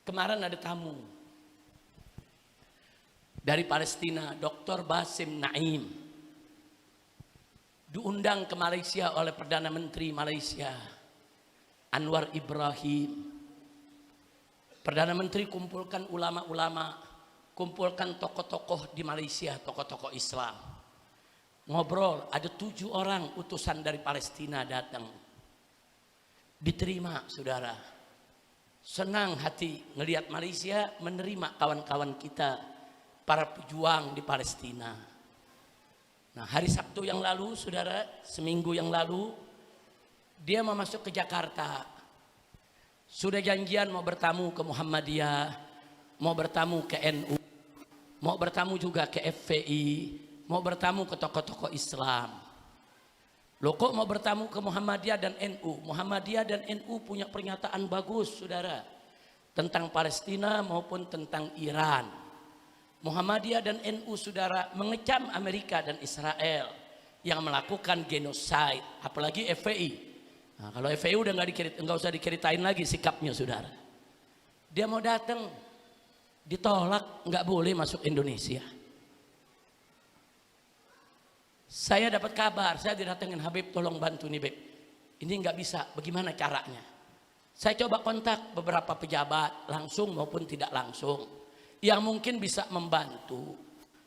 Kemarin ada tamu dari Palestina, Dr. Basim Naim, diundang ke Malaysia oleh Perdana Menteri Malaysia Anwar Ibrahim. Perdana Menteri kumpulkan ulama-ulama, kumpulkan tokoh-tokoh di Malaysia, tokoh-tokoh Islam. Ngobrol, ada 7 orang utusan dari Palestina datang. Diterima, saudara. Senang hati ngelihat Malaysia menerima kawan-kawan kita, para pejuang di Palestina. Nah, hari Sabtu yang lalu, saudara, seminggu yang lalu, dia mau masuk ke Jakarta. Sudah janjian mau bertamu ke Muhammadiyah, mau bertamu ke NU, mau bertamu juga ke FPI, mau bertamu ke tokoh-tokoh Islam. Loh, kok mau bertamu ke Muhammadiyah dan NU? Muhammadiyah dan NU punya pernyataan bagus, saudara, tentang Palestina maupun tentang Iran. Muhammadiyah dan NU, saudara, mengecam Amerika dan Israel yang melakukan genosida, apalagi FPI. Nah, kalau FPI udah nggak usah diceritain lagi sikapnya, saudara. Dia mau datang, ditolak, nggak boleh masuk Indonesia. Saya dapat kabar, saya didatengin, Habib tolong bantu nih Beb, ini nggak bisa, bagaimana caranya? Saya coba kontak beberapa pejabat langsung maupun tidak langsung yang mungkin bisa membantu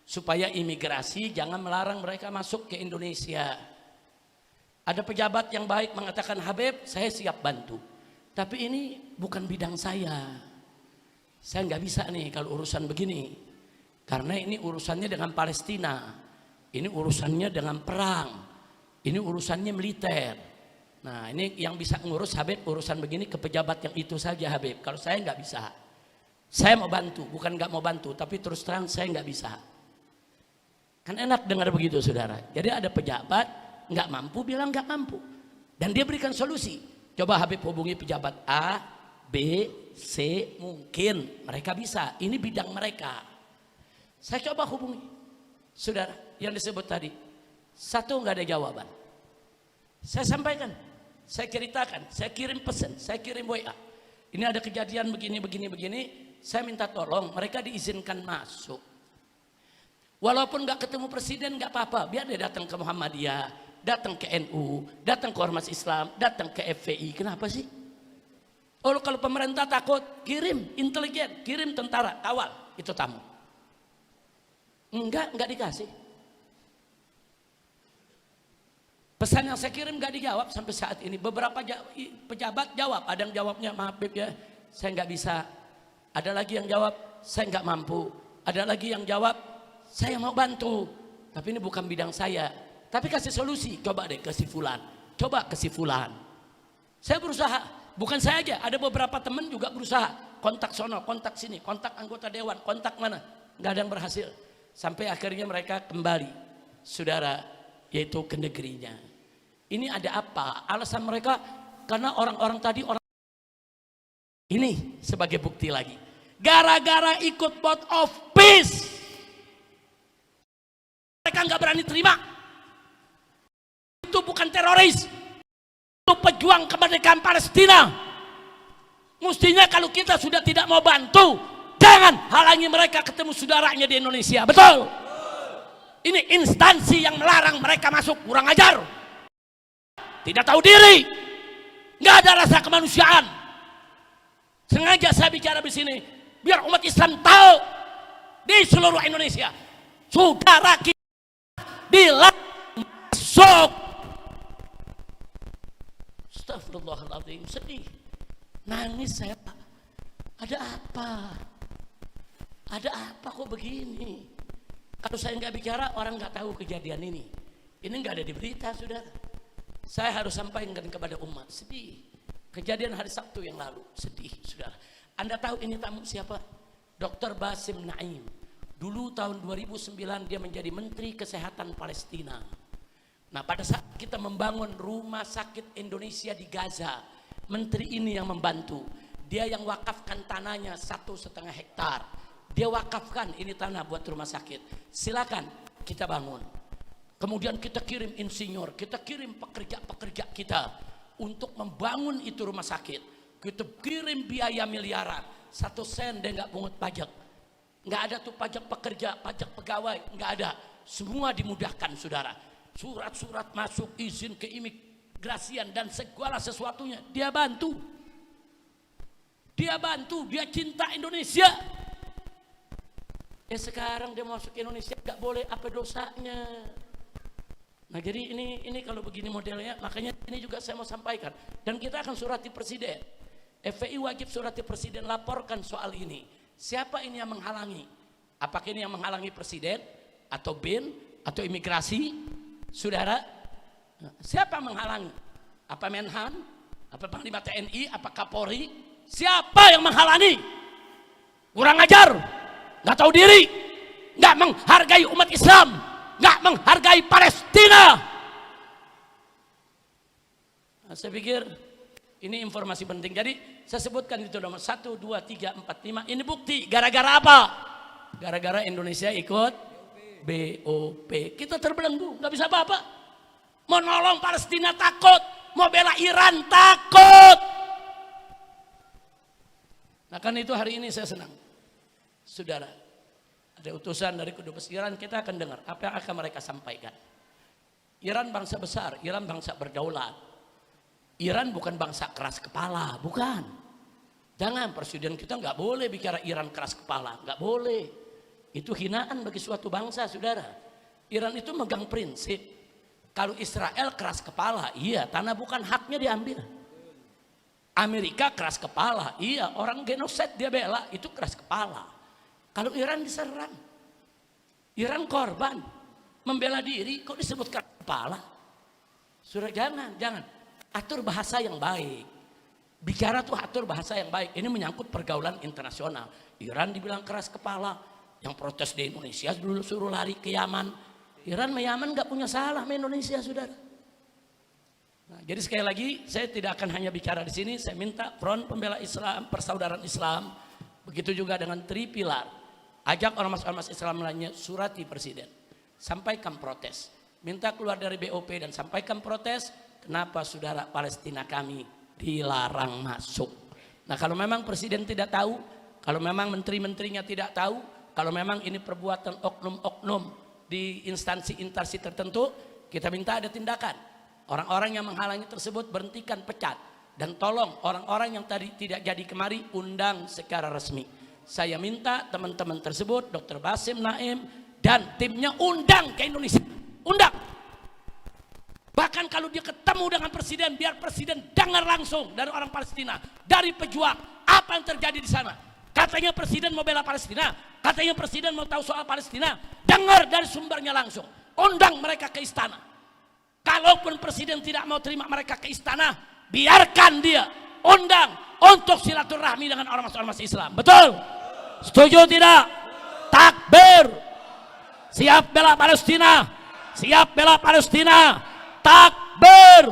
supaya imigrasi jangan melarang mereka masuk ke Indonesia. Ada pejabat yang baik mengatakan, Habib saya siap bantu, tapi ini bukan bidang saya nggak bisa nih kalau urusan begini, karena ini urusannya dengan Palestina. Ini urusannya dengan perang, ini urusannya militer. Nah, ini yang bisa ngurus Habib urusan begini ke pejabat yang itu saja, Habib. Kalau saya nggak bisa. Saya mau bantu, bukan nggak mau bantu, tapi terus terang saya nggak bisa. Kan enak dengar begitu, saudara. Jadi ada pejabat nggak mampu bilang nggak mampu, dan dia berikan solusi. Coba Habib hubungi pejabat A, B, C, mungkin mereka bisa. Ini bidang mereka. Saya coba hubungi, saudara. Yang disebut tadi, satu nggak ada jawaban. Saya sampaikan, saya ceritakan, saya kirim pesan, saya kirim WA. Ini ada kejadian begini, saya minta tolong mereka diizinkan masuk. Walaupun nggak ketemu presiden nggak apa-apa, biar dia datang ke Muhammadiyah, datang ke NU, datang ke Ormas Islam, datang ke FPI. Kenapa sih? Oh, kalau pemerintah takut, kirim intelijen, kirim tentara, kawal itu tamu. Enggak dikasih. Pesan yang saya kirim gak dijawab sampai saat ini. Beberapa pejabat jawab, ada yang jawabnya maaf Beb ya, saya nggak bisa. Ada lagi yang jawab, saya nggak mampu. Ada lagi yang jawab, saya mau bantu, tapi ini bukan bidang saya. Tapi kasih solusi, coba deh ke si fulan, coba ke si fulan. Saya berusaha, bukan saya aja, ada beberapa teman juga berusaha. Kontak sono, kontak sini, kontak anggota dewan, kontak mana, nggak ada yang berhasil. Sampai akhirnya mereka kembali, saudara, yaitu ke negerinya. Ini ada apa? Alasan mereka karena orang-orang tadi ini sebagai bukti lagi. Gara-gara ikut vote of peace, mereka nggak berani terima. Itu bukan teroris, itu pejuang kemerdekaan Palestina. Mestinya kalau kita sudah tidak mau bantu, jangan halangi mereka ketemu saudaranya di Indonesia. Betul? Ini instansi yang melarang mereka masuk, kurang ajar. Tidak tahu diri, nggak ada rasa kemanusiaan. Sengaja saya bicara di sini biar umat Islam tahu di seluruh Indonesia, saudara kita dilarang masuk. Astagfirullahaladzim, sedih, nangis saya. Ada apa? Ada apa kok begini? Kalau saya nggak bicara, orang nggak tahu kejadian ini. Ini nggak ada di berita, saudara. Saya harus sampaikan kepada umat. Sedih. Kejadian hari Sabtu yang lalu. Sedih, saudara. Anda tahu ini tamu siapa? Dr. Basim Naim. Dulu tahun 2009 dia menjadi Menteri Kesehatan Palestina. Nah, pada saat kita membangun rumah sakit Indonesia di Gaza, menteri ini yang membantu. Dia yang wakafkan tanahnya 1,5 hektar. Dia wakafkan ini tanah buat rumah sakit. Silakan kita bangun. Kemudian kita kirim insinyur, kita kirim pekerja-pekerja kita untuk membangun itu rumah sakit. Kita kirim biaya miliaran. 1 sen dia nggak pungut pajak. Nggak ada tuh pajak pekerja, pajak pegawai, nggak ada. Semua dimudahkan saudara. Surat-surat masuk, izin keimigrasian dan segala sesuatunya dia bantu. Dia bantu, dia cinta Indonesia. Ya sekarang dia masuk ke Indonesia nggak boleh, apa dosanya? Nah jadi ini kalau begini modelnya, makanya ini juga saya mau sampaikan. Dan kita akan surati presiden. FPI wajib surati presiden, laporkan soal ini. Siapa ini yang menghalangi? Apakah ini yang menghalangi presiden? Atau BIN? Atau imigrasi? Saudara? Siapa yang menghalangi? Apa Menhan? Apa Panglima TNI? Apa Kapolri? Siapa yang menghalangi? Kurang ajar, nggak tahu diri, nggak menghargai umat Islam, nggak menghargai Palestina. Nah, saya pikir ini informasi penting. Jadi saya sebutkan itu nomor 1, 2, 3, 4, 5. Ini bukti. Gara-gara apa? Gara-gara Indonesia ikut BOP. Kita terbelenggu, nggak bisa apa-apa. Mau nolong Palestina takut, mau bela Iran takut. Nah kan itu hari ini saya senang. Saudara, ada utusan dari Kedubes Iran, kita akan dengar apa yang akan mereka sampaikan. Iran bangsa besar, Iran bangsa berdaulat. Iran bukan bangsa keras kepala, bukan. Jangan, presiden kita nggak boleh bicara Iran keras kepala, nggak boleh. Itu hinaan bagi suatu bangsa, saudara. Iran itu megang prinsip, kalau Israel keras kepala, iya, tanah bukan haknya diambil. Amerika keras kepala, iya, orang genosid dia bela, itu keras kepala. Kalau Iran diserang, Iran korban, membela diri, kok disebut keras kepala? Sudah jangan. Atur bahasa yang baik. Bicara tuh atur bahasa yang baik. Ini menyangkut pergaulan internasional. Iran dibilang keras kepala, yang protes di Indonesia dulu suruh lari ke Yaman. Iran sama Yaman gak punya salah sama Indonesia, saudara. Nah, jadi sekali lagi saya tidak akan hanya bicara di sini. Saya minta Front Pembela Islam, Persaudaraan Islam, begitu juga dengan Tripilar, ajak ormas-ormas Islam lainnya surati presiden, sampaikan protes, minta keluar dari BOP dan sampaikan protes. Kenapa saudara Palestina kami dilarang masuk? Nah kalau memang presiden tidak tahu, kalau memang menteri-menterinya tidak tahu, kalau memang ini perbuatan oknum-oknum di instansi-instansi tertentu, kita minta ada tindakan. Orang-orang yang menghalangi tersebut berhentikan, pecat. Dan tolong orang-orang yang tadi tidak jadi kemari, undang secara resmi. Saya minta teman-teman tersebut, Dr. Basim Naim dan timnya undang ke Indonesia. Undang. Bahkan kalau dia ketemu dengan presiden, biar presiden dengar langsung dari orang Palestina, dari pejuang, apa yang terjadi di sana. Katanya presiden mau bela Palestina, katanya presiden mau tahu soal Palestina, dengar dari sumbernya langsung. Undang mereka ke istana. Kalaupun presiden tidak mau terima mereka ke istana, biarkan dia undang untuk silaturahmi dengan ormas-ormas Islam. Betul? Setuju tidak? Takbir. Siap bela Palestina. Siap bela Palestina. Takbir.